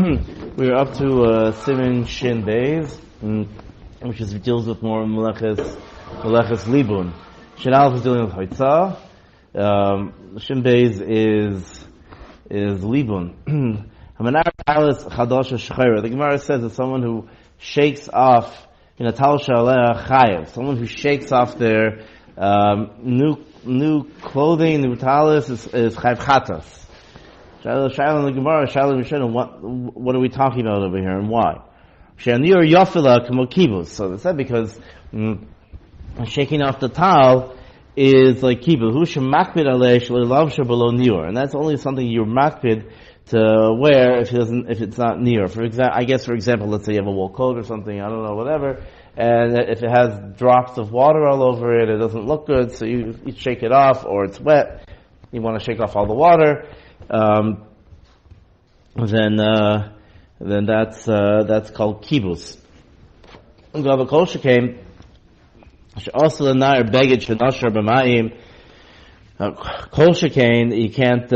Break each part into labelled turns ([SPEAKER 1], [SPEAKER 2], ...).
[SPEAKER 1] We're up to Siman Shin Beis, which deals with more Meleches Libun. Shin Aleph is dealing with Hoitzah. Shin Beis is Libun. The Gemara says that someone who shakes off Tal Shaleh Chayev, someone who shakes off their new clothing, new talis is Chayev Chatas. Shaila in the Gemara, Shaila Mishnah, what are we talking about over here and why? She'anir Yafila Kamo Kibus. So they said because shaking off the towel is like kibus. Who should makpid alei shleilav below niur, and that's only something you're makpid to wear if it's not niur. For example, let's say you have a wool coat or something, I don't know, whatever, and if it has drops of water all over it, it doesn't look good, so you shake it off, or it's wet, you want to shake off all the water. Then that's called kibus. Rav Gilman also the nair beged shenashar b'mayim. Kol shekain, you can't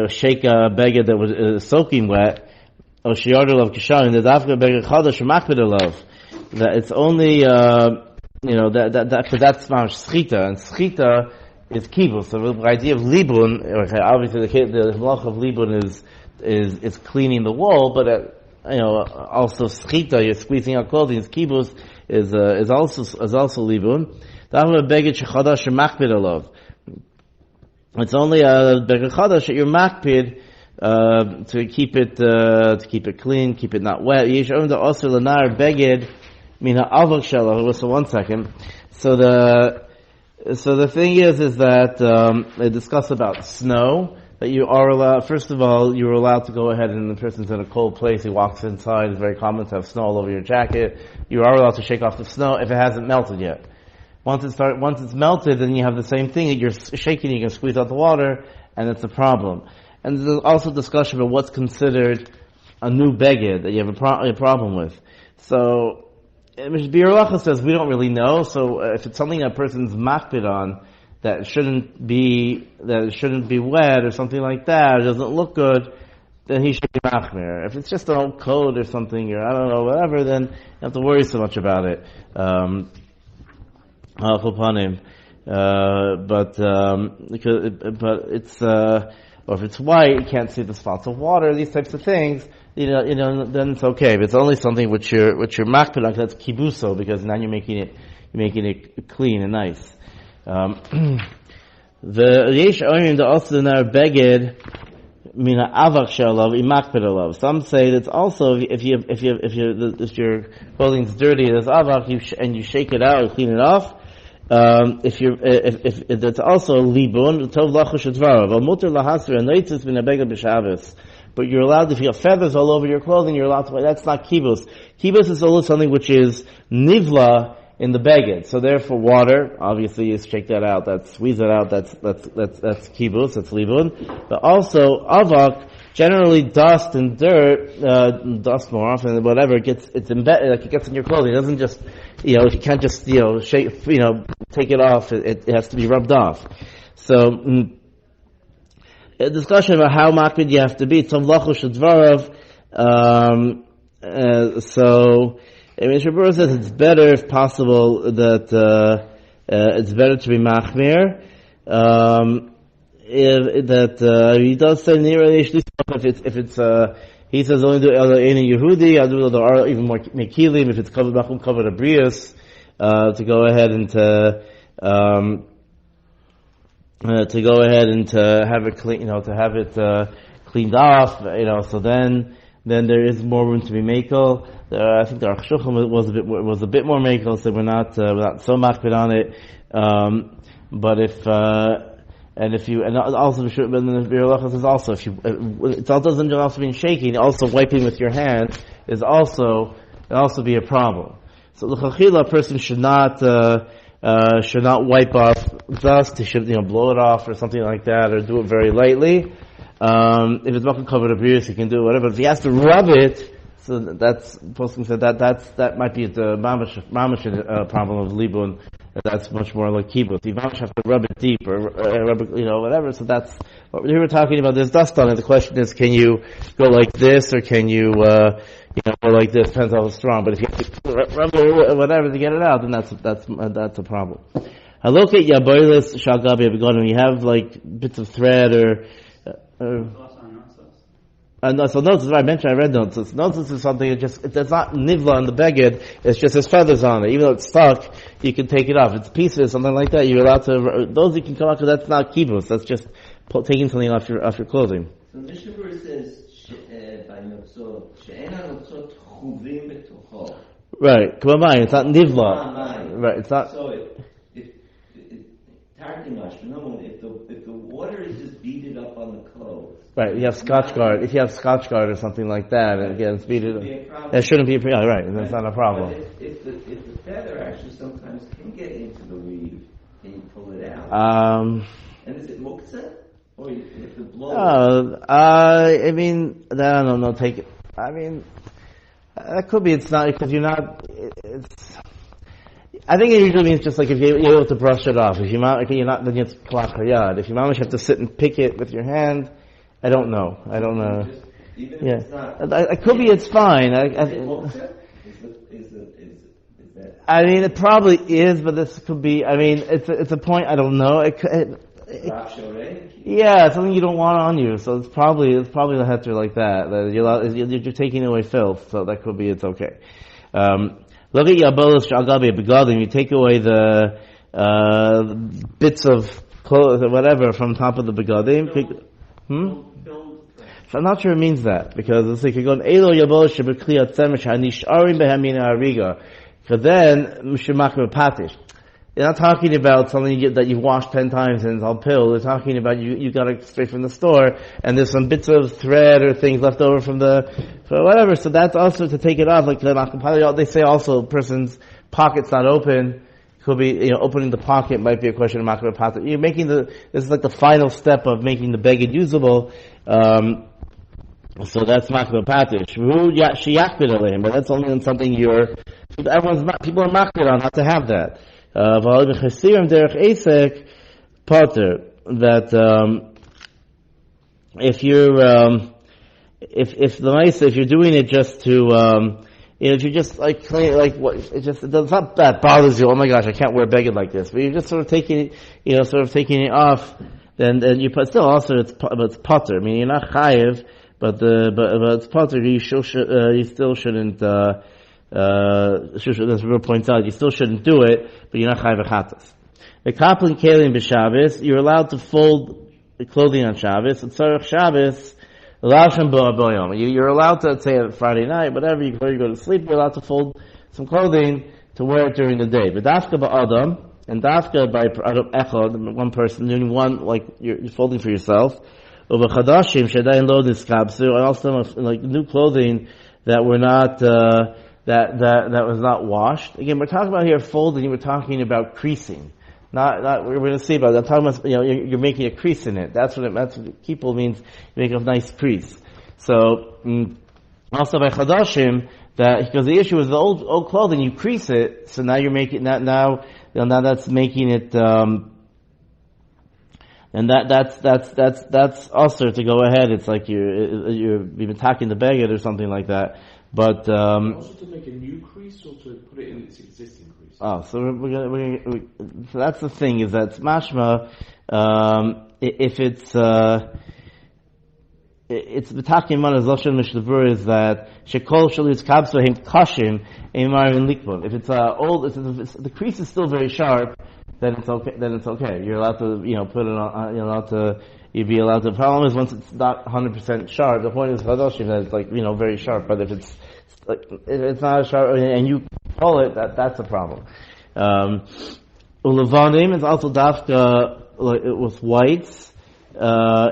[SPEAKER 1] shake a beged that was soaking wet. Or shiardu lav kishayin the dafka beged chadash makbid alav. That it's only that's mamash schita, and schita is kibus. So the idea of libun, obviously the malach of libun is cleaning the wool, but also schita, you're squeezing out clothing. Is kibus is also libun. It's only a beged chadash that you're makpid to keep it clean, keep it not wet. So one second. So the thing is that they discuss about snow, that you are allowed, first of all, you're allowed to go ahead, and the person's in a cold place, he walks inside, it's very common to have snow all over your jacket, you are allowed to shake off the snow if it hasn't melted yet. Once it's melted, then you have the same thing, you're shaking, you can squeeze out the water, and it's a problem. And there's also discussion about what's considered a new beged that you have a problem with. So, Orach says we don't really know, so if it's something a person's makpid on, that it shouldn't be wet or something like that, it doesn't look good, then he should be machmir. If it's just an old coat or something, or I don't know, whatever, then you don't have to worry so much about it. But it's or if it's white, you can't see the spots of water, these types of things, then it's okay. But it's only something which you're makpid on, that's kibuso, because now you're making it clean and nice. The yesh oim the also now beged mina avach shalav imakpid alav. Some say that's also if your clothing's dirty, there's avach, and you shake it out and clean it off. If that's also libun tov lachush dvarav al muter lahasver noitzis min abeged b'Shabbos. But you're allowed, if you have feathers all over your clothing, you're allowed to. That's not kibus. Kibus is only something which is nivla in the beged. So therefore, water, obviously, you shake that out, squeeze it out, that's kibus, that's libun. But also, avak, generally dust and dirt, dust more often, whatever, it's embedded, like it gets in your clothing. It doesn't just, you can't just, shake, take it off, it has to be rubbed off. So, a discussion about how makpid you have to be, tzom lachush dvarav, so, Shabbat says it's better, if possible, that it's better to be machmir. He does say if it's he says only do any Yehudi, I'll do even more mekilim if it's covered abrius, to go ahead and to go ahead and to have it clean, to have it cleaned off, so then there is more room to be makel. I think the Orach Chaim was a bit more makel, so we're not so makpid on it. But also the Orach says also it doesn't also mean shaking. Also wiping with your hand is also be a problem. So the chachila, a person should not wipe off dust. He should blow it off or something like that, or do it very lightly. If it's not covered up here, so he can do whatever. If he has to rub it, so that's, Poskim said that might be the mamash problem of libun, that's much more like kibbutz. You don't have to rub it deep or rub it, whatever. So that's what we were talking about. There's dust on it. The question is, can you go like this or can you, go like this? Depends how strong. But if you have to rub it or whatever to get it out, then that's a problem. I look at yaboilis shagabi begonim. You have like bits of thread or so notes is what I mentioned. I read notes. Notes is something it's not nivla on the beged. It's just there's feathers on it. Even though it's stuck, you can take it off. It's pieces, something like that. You're allowed to. Those you can come out because that's not kibbutz. That's just taking something off your clothing.
[SPEAKER 2] So the Mishnah says by notzot she'ena notzot chuvim betocho.
[SPEAKER 1] Right. Come on, it's not nivla. Right. It's not.
[SPEAKER 2] So if the water is just beaded up on the clothes.
[SPEAKER 1] Right, you have Scotch Guard. If you have Scotch Guard or something like that, and again, it's beaded. That shouldn't be a problem. Right, that's not a problem.
[SPEAKER 2] But if the feather actually sometimes can get into the weave, can you pull it out? And is it muktzah? Or if the blow?
[SPEAKER 1] I mean, I don't know. Take it. I mean, that could be. It's not because you're not. I think it usually means just like if you're able to brush it off. If you're not, then it's klach hayad. If you have to sit and pick it with your hand. I don't know.
[SPEAKER 2] Even
[SPEAKER 1] yeah,
[SPEAKER 2] if it's not,
[SPEAKER 1] it could be. It's fine.
[SPEAKER 2] Is that?
[SPEAKER 1] I mean, it probably is, but this could be. I mean, it's a point. I don't know. Yeah, it's something you don't want on you. So it's probably the heter like that. You're taking away filth. So that could be. It's okay. Look at yabolos shagabi begadim. You take away the bits of clothes or whatever from top of the begadim. So I'm not sure it means that because it's like you're going elo yabolos shebekli atzemesh hanisharim behemina hariga. Because then mishmakar patish. You're not talking about something that you've washed 10 times and it's all pill. They're talking about you got it straight from the store and there's some bits of thread or things left over from whatever. So that's also to take it off. Like they say also a person's pocket's not open. Could be, opening the pocket might be a question of makar pater. You're making this is like the final step of making the beged usable. So that's makar pater. But that's only on something people are makar on how to have that. That if you're doing it just to if you just like clean it's not that bothers you. Oh my gosh, I can't wear a beged like this. But you're just sort of taking it off. Then you put still also it's potter. I mean you're not chayiv, but it's potter. You still shouldn't. This real points out you still shouldn't do it, but you're not chayiv achatas. The kaplan kelim b'Shabbos, you're allowed to fold the clothing on Shabbos. It's Orach Shabbos. You're allowed to say it Friday night, whatever, before you go to sleep, you're allowed to fold some clothing to wear it during the day. But dafka ba'adam, and dafka by adam echad, one person, doing one, like you're folding for yourself. Ubachadashim shedayin lo niskabsu, and also like new clothing that were not, that was not washed. Again, we're talking about here folding, we're talking about creasing. Not, we're going to see about that. I'm talking about, you're making a crease in it. That's what people means, you make a nice crease. So, also by Chadashim, because the issue is the old clothing, you crease it, so now you're making that, now that's making it, and that's also to go ahead. It's like you've been attacking the beged or something like that. But,
[SPEAKER 3] also to make a new crease or to put it in its existing crease?
[SPEAKER 1] Oh, so so that's the thing, is that mashma, if it's b'takim man as lashon mishnah is that shekol shalut kabso him kashim emarim likbon. If it's old, if the crease is still very sharp, then it's okay. You're allowed to, put it on, you'd be allowed to. The problem is once it's not 100% sharp, the point is chadashim that it's like, very sharp, but if it's not sharp and you pull it, that's a problem. Ulevanim is also dafka with whites,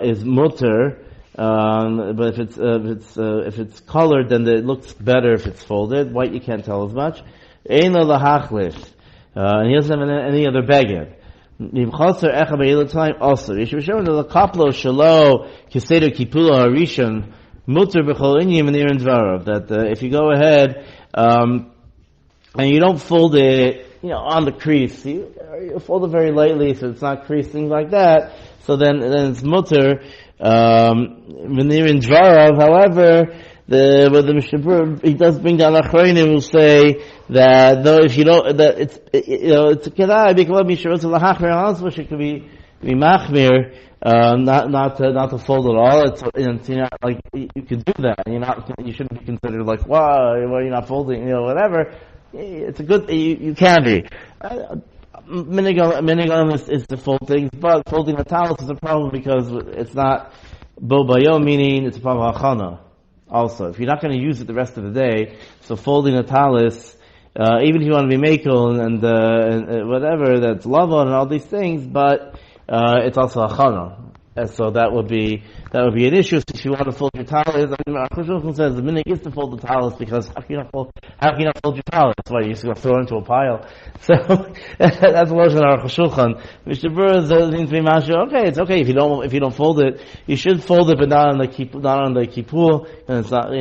[SPEAKER 1] is mutter, but if it's colored, then it looks better if it's folded. White you can't tell as much. Eino lahachlish, and he doesn't have any other beged. Also, you should be showing the kaplo shalo kisedo kipulo harishon mutter b'chol inyim and dvarav, that if you go ahead and you don't fold it on the crease. You fold it very lightly so it's not creased, things like that. So then it's mutter. When they're in Dvarav, however, the Mishabur, he does bring down Orach Chaim, will say that though if you don't, that it's a kedai, because Mishabur lahachmir also should be machmir, not to fold it all. It's like you could do that. You shouldn't be considered like, wow, you're not folding, whatever. It's a good, you can be. Minigam is to fold things, but folding the talis is a problem because it's not bo bayo, meaning it's a problem of hachana. Also, if you're not going to use it the rest of the day, so folding the talis, even if you want to be makel and whatever, that's lava and all these things, but it's also hachana. And so that would be an issue. So if you want to fold your talis, Shulchan says the minhag is to fold the talis because how can you not fold your talis? Why, you're just going to throw it into a pile? So that's the logic of Orach Shulchan. Mr. Burr seems to be mashu. Okay, it's okay if you don't fold it. You should fold it, but not on the kipul, and it's not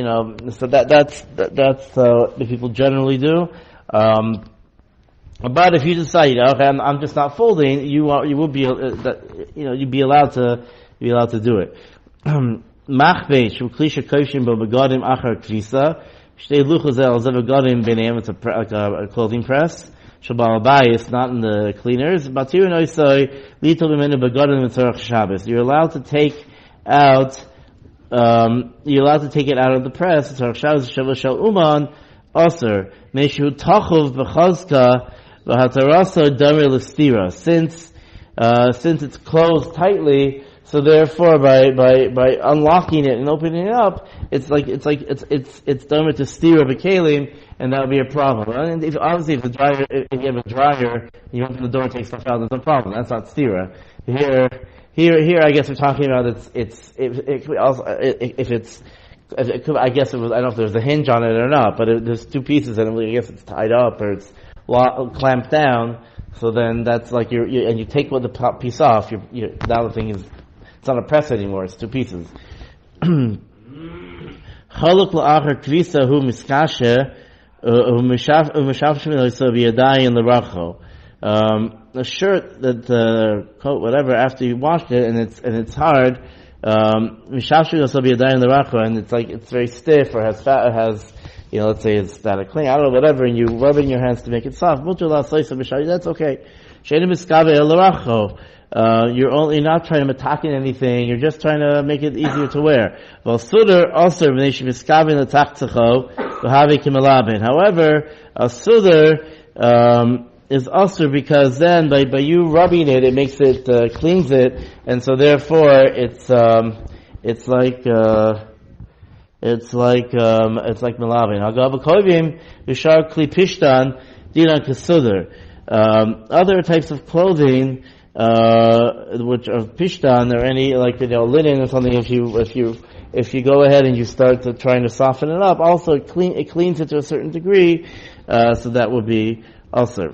[SPEAKER 1] So that's what people generally do. But if you decide, okay, I'm just not folding, you would be, you'd be allowed to do it. Machbei shuklisha koshin begadim achar krisa shtei luchos el zevegadim beneim. It's like a clothing press. Shabal bayis, not in the cleaners. Batir noisoi litol b'menu begadim v'tzorach Shabbos. You're allowed to take it out of the press. Tzorach Shabbos Shabbos shel uman aser meshu tachov b'chazka. Since it's closed tightly, so therefore by unlocking it and opening it up, it's done to steer of a kalim, and that would be a problem. And if you have a dryer, you open the door and take stuff out, there's no problem. That's not stira. Here, I guess we're talking about I guess it was, I don't know if there's a hinge on it or not, but there's two pieces and I guess it's tied up or it's clamped down, so then that's like and you take the piece off, now the thing is, it's not a press anymore, it's two pieces. Chaluk la'achar kvisa hu miskashe, a shirt that coat, whatever, after you washed it, and it's hard, and it's very stiff, or has fat, or has, let's say it's static clean, I don't know, whatever, and you rub it in your hands to make it soft. That's okay. You're not trying to attack anything, you're just trying to make it easier to wear. However, a sudar is also because then by you rubbing it, it makes it, cleans it, and so therefore it's like melavin. Other types of clothing, which are pishtan or any linen or something, if you go ahead and you start trying to soften it up, also it cleans it to a certain degree, so that would be also.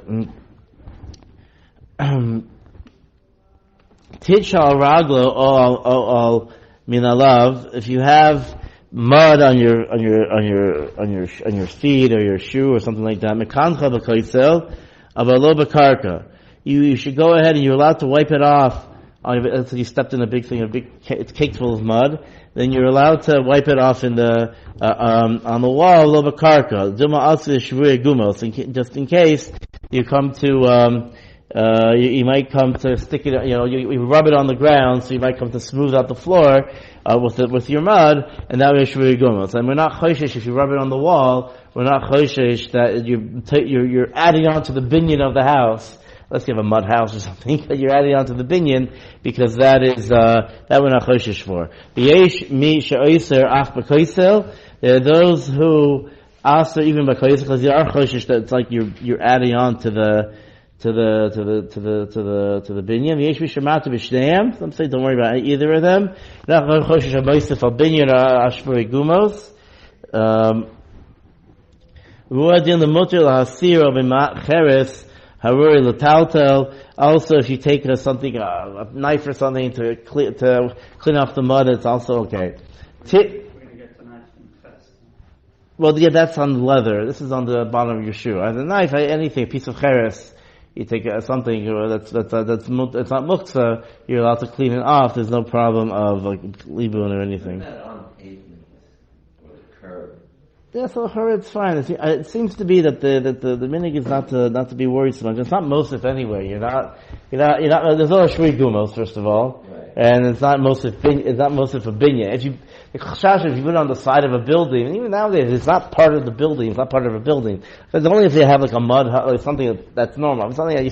[SPEAKER 1] Titchal raglo all minalav. If you have mud on your feet or your shoe or something like that, mekancha b'koisel avalo b'karka. You should go ahead and you're allowed to wipe it off. So you stepped in a big thing, it's caked full of mud. Then you're allowed to wipe it off in the on the wall, lo b'karka. Duma asu shvuya gumos. Just in case you come to you might come to stick it, you rub it on the ground, so you might come to smooth out the floor with your mud, and that way shvuya gumos. And we're not choishish if you rub it on the wall. We're not choishish that you're adding on to the binyan of the house. Let's give a mud house or something, but you're adding on to the binyan, because that we're not choishish for. V'yesh mi she'oiser ach b'koisel. There are those who aser even b'koisel, because you are choishish that it's like you're adding on to the binyan. V'yesh mi shematu b'shneim. Some say don't worry about either of them. Not choishish ha'moisef al binyan ashvuri gumos. V'uadin l'mutir l'hasir o b'mat cheres. Haruri l'taltel. Also, if you take a knife or something to clean off the mud, it's also okay. Well, yeah, that's on the leather. This is on the bottom of your shoe. As a knife, anything, a piece of cheres, you take something that's not muktzah, you're allowed to clean it off. There's no problem of like libun or anything.
[SPEAKER 2] Not on pavement or the curb.
[SPEAKER 1] Yeah, so her it's fine. It seems to be that the minig is not to be worried so much. It's not mosif anyway. You're not. There's no shri gumos first of all,
[SPEAKER 2] right.
[SPEAKER 1] And it's not mosif. It's not mosif for binya. If you put it on the side of a building, and even nowadays it's not part of the building. It's not part of a building. It's only if they have like a mud hut or something that's normal. It's something that you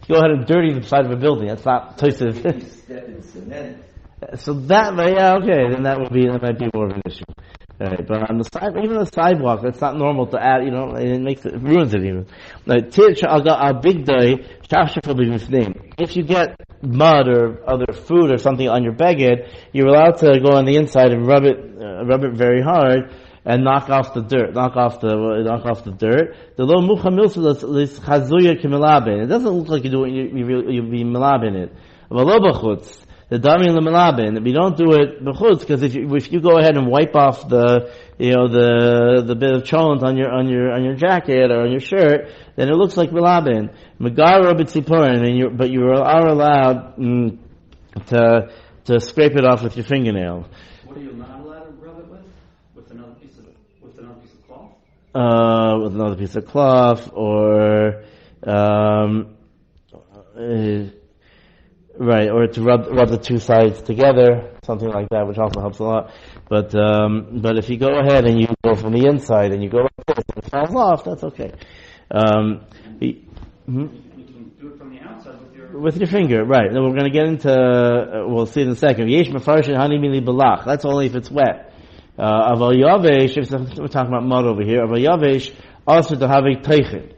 [SPEAKER 1] go ahead and dirty the side of a building. That's not toisiv.
[SPEAKER 2] You step in cement.
[SPEAKER 1] So that, yeah, okay, then that might be more of an issue. Right, but on the side, even the sidewalk, that's not normal to add. It ruins it even. Like a big day, if you get mud or other food or something on your beged, you're allowed to go on the inside and rub it very hard and knock off the dirt. The low mucha milsa chazuya kimelabin. It doesn't look like you'll be melabin it. The dami l'melabin. We don't do it b'chutz because if you go ahead and wipe off the bit of cholent on your jacket or on your shirt, then it looks like melabin. Megara b'tziporin, but you are allowed to scrape it off with your fingernail.
[SPEAKER 4] What are you not allowed to rub it with? With another piece of cloth?
[SPEAKER 1] With another piece of cloth or right, or to rub the two sides together, something like that, which also helps a lot. But if you go ahead and you go from the inside and you go like this and it falls off, that's okay.
[SPEAKER 4] You can do it from the outside
[SPEAKER 1] with your finger, right. Then we're going to get into, we'll see in a second. Yesh mefarshin hani mili belach. That's only if it's wet. Aval yavesh, we're talking about mud over here. Aval yavesh, also to have a teichin,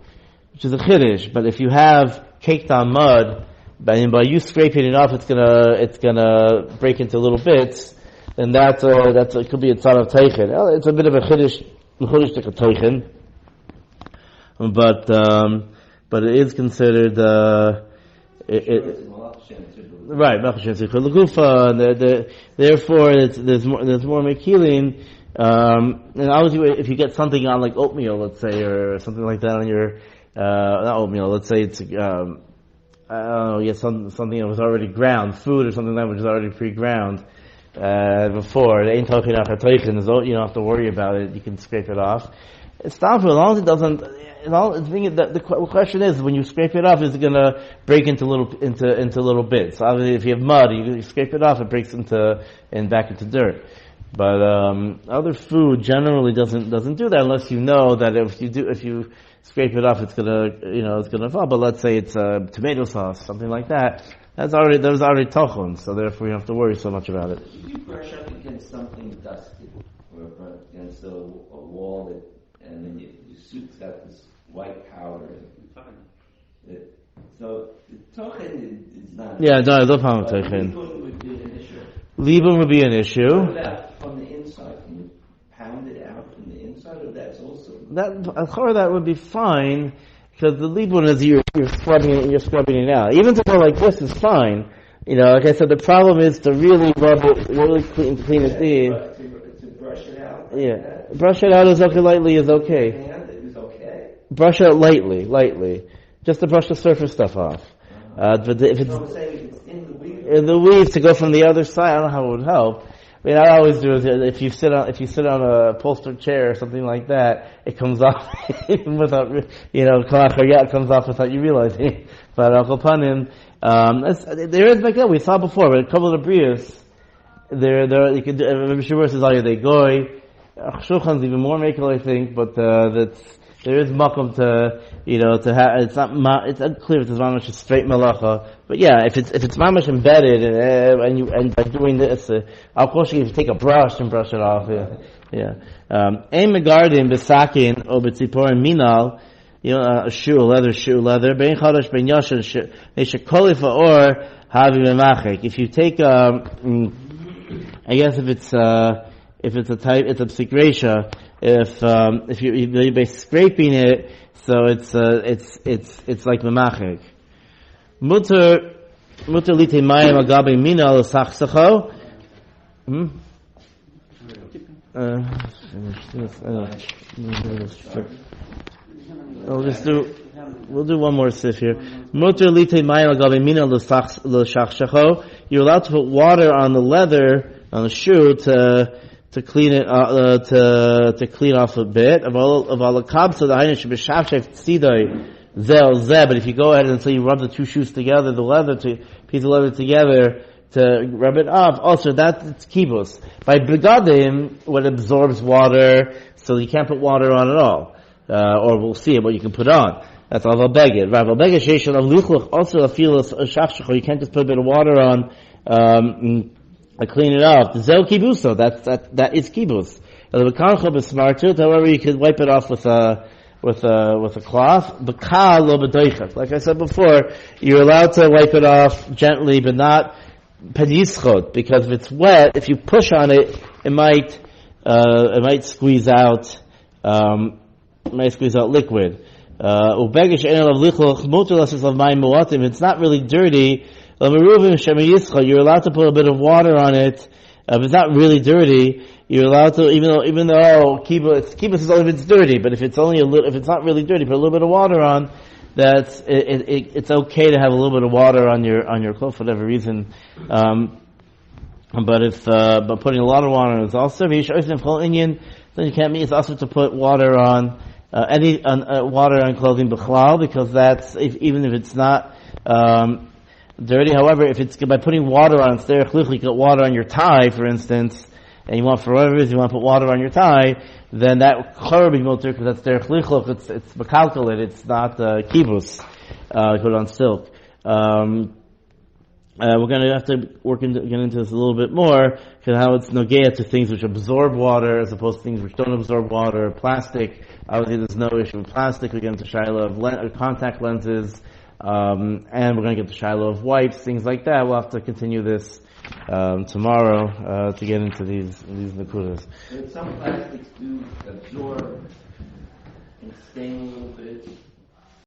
[SPEAKER 1] which is a chiddush. But if you have caked on mud, by you scraping it off, it's gonna break into little bits. Then it could be a tzad of teichin. It's a bit of a chiddush to a teichin, but it is considered right. Therefore, there's more mekilin. And obviously, if you get something on like oatmeal, let's say, or something like that on your not oatmeal, let's say it's something that was already ground, food or something like that which is already pre-ground before. You don't have to worry about it. You can scrape it off. It's not for as long as it doesn't. The question is, when you scrape it off, is it going to break into little bits? So obviously, if you have mud, you scrape it off, it breaks back into dirt. But other food generally doesn't do that unless you know that if you scrape it off, it's gonna fall. But let's say it's tomato sauce, something like that. There was already tochon, so therefore you don't have to worry so much about it.
[SPEAKER 2] If you brush up against something dusty, or against a wall and then your suit's got this white powder. So the tochen is not.
[SPEAKER 1] Yeah, no problem with tochen. Libun would be an issue.
[SPEAKER 2] What about from the inside? Can you pound it out from the inside, or that's also
[SPEAKER 1] that would be fine because the libun is you're scrubbing it out. Even to go like this is fine. Like I said, the problem is to really rub it, really clean it in.
[SPEAKER 2] To brush it out.
[SPEAKER 1] Yeah, brush it out is okay. Lightly is okay.
[SPEAKER 2] Is okay.
[SPEAKER 1] Brush it out lightly, just to brush the surface stuff off. But if it's in the weave to go from the other side, I don't know how it would help. I mean, I always do is if you sit on a upholstered chair or something like that, it comes off without it comes off without you realizing. But Al Kapanim, there is like that we saw before, but a couple of brios, there you could do. Shabbat says they goy. Shulchan's even more makel, I think, but there is makom to have. It's unclear if it's mamash a straight malacha, but yeah, if it's mamash embedded and by doing this, I'll course you take a brush and brush it off. Yeah. Ein megardim besakin or betziporin minal. A leather shoe. Bein chadash bein yashin neshakolifa or havi memachik. If you take I guess if it's a type, it's a psikresha. If you're by scraping it, so it's like memachik. Mutter lite mayim agabe mina l'sachsacho. finish this. We'll do one more sif here. Mutter lite mayim agav mina l'shachshacho. You're allowed to put water on the leather, on the shoe, to clean it, to clean off a bit. Of all the kabsa, the hainish b'shavshef tzidai zel zeh. But if you go ahead and you rub the two shoes together, piece of leather together, to rub it off, also that's kibus. By begadim, what absorbs water, so you can't put water on at all. Or we'll see what you can put on. That's aval beged. Aval beged sheishon av luchluch, also a feel of shachshacho. You can't just put a bit of water on, clean it off. Zel kibuso, that is kibus. However, you could wipe it off with a cloth. Like I said before, you're allowed to wipe it off gently, but not pedischot, because if it's wet, if you push on it, it might squeeze out liquid. It's not really dirty. You're allowed to put a bit of water on it. If it's not really dirty, you're allowed to, even though kibbutz is only if it's dirty, but if it's not really dirty, put a little bit of water on. It's okay to have a little bit of water on your clothes for whatever reason. But putting a lot of water on is also, then you can't. It's also to put water on water on clothing b'chlal, because that's even if it's not dirty. However, if it's by putting water on, it's derech lichli, you put water on your tie, for instance, and you want, for whatever reason, you want to put water on your tie, then that chorb motor, because that's derech lichli, it's bekalkalit, it's not kibus. Put it on silk. We're going to have to get into this a little bit more, because how it's nogea to things which absorb water as opposed to things which don't absorb water. Plastic, obviously there's no issue with plastic. We get into shiloh of contact lenses, and we're going to get to shiloh of wipes, things like that. We'll have to continue this tomorrow to get into these nakudas.
[SPEAKER 2] Some plastics do absorb and stain a little bit.